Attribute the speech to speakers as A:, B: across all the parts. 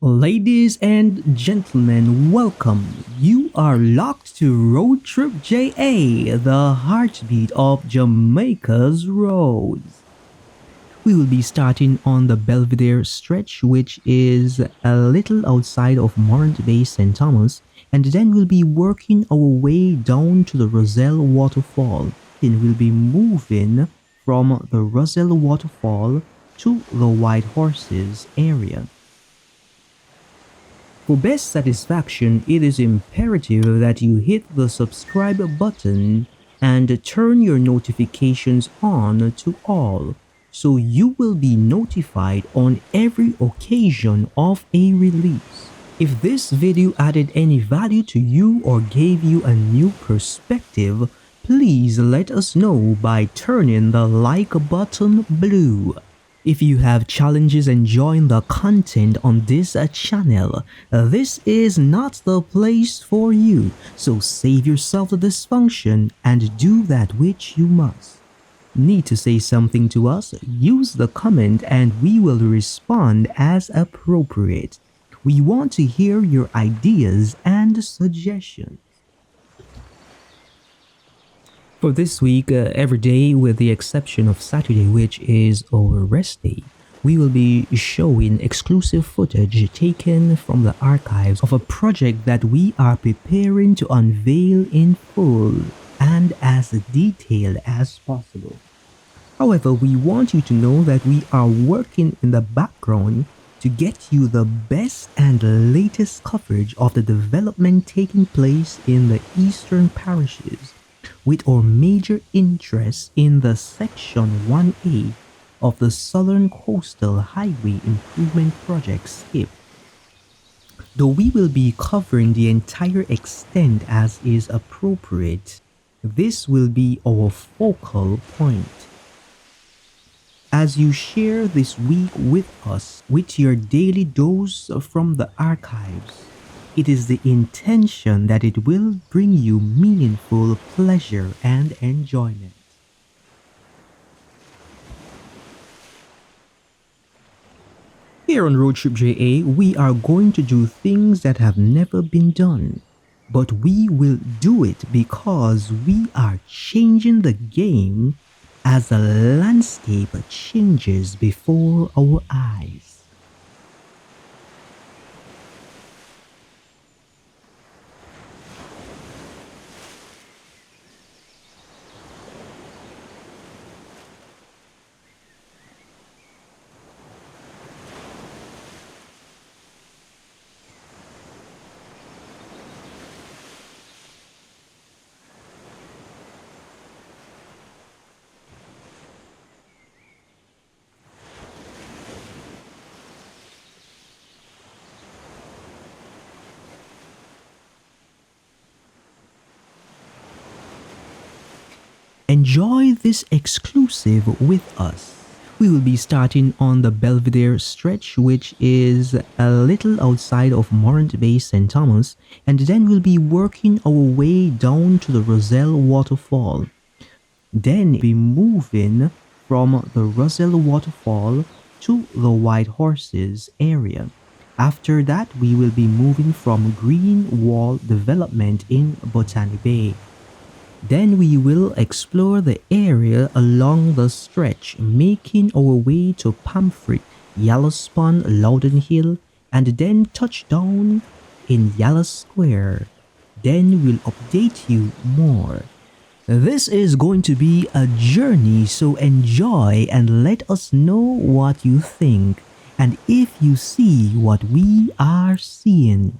A: Ladies and gentlemen, welcome. You are locked to RoadTripja, the heartbeat of Jamaica's roads. We will be starting on the Belvedere stretch, which is a little outside of Morant Bay, St. Thomas, and then we'll be working our way down to the ROSELLE waterfall. Then we'll be moving from the ROSELLE waterfall to the White Horses area. For best satisfaction, it is imperative that you hit the subscribe button and turn your notifications on to all, so you will be notified on every occasion of a release. If this video added any value to you or gave you a new perspective, please let us know by turning the like button blue. If you have challenges enjoying the content on this channel, this is not the place for you, so save yourself the dysfunction and do that which you must. Need to say something to us? Use the comment and we will respond as appropriate. We want to hear your ideas and suggestions. For this week, every day with the exception of Saturday, which is our rest day, we will be showing exclusive footage taken from the archives of a project that we are preparing to unveil in full and as detailed as possible. However, we want you to know that we are working in the background to get you the best and latest coverage of the development taking place in the eastern parishes, with our major interest in the Section 1A of the Southern Coastal Highway Improvement Project SCIP. Though we will be covering the entire extent as is appropriate, this will be our focal point. As you share this week with us with your daily dose from the archives, it is the intention that it will bring you meaningful pleasure and enjoyment. Here on RoadTripja, we are going to do things that have never been done, but we will do it because we are changing the game as the landscape changes before our eyes. Enjoy this exclusive with us. We will be starting on the Belvedere stretch, which is a little outside of Morant Bay, St. Thomas, and then we'll be working our way down to the ROSELLE waterfall. Then be moving from the ROSELLE waterfall to the White Horses area. After that, we will be moving from Green Wall Development in Botany Bay. Then we will explore the area along the stretch, making our way to Pamfret, Yellowspun, Loudon Hill, and then touch down in Yellow Square. Then we'll update you more. This is going to be a journey, so enjoy and let us know what you think and if you see what we are seeing.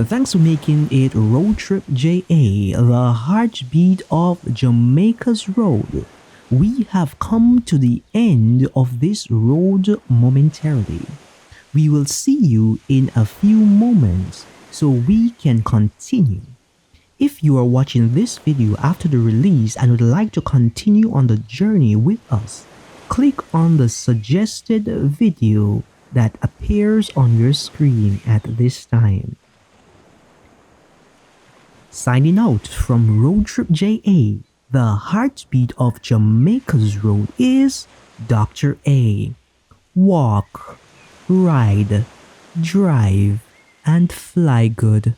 A: Thanks for making it RoadTripja, the heartbeat of Jamaica's road. We have come to the end of this road momentarily. We will see you in a few moments so we can continue. If you are watching this video after the release and would like to continue on the journey with us, click on the suggested video that appears on your screen at this time. Signing out from RoadTripja, the heartbeat of Jamaica's road is Dr. A. Walk, ride, drive, and fly good.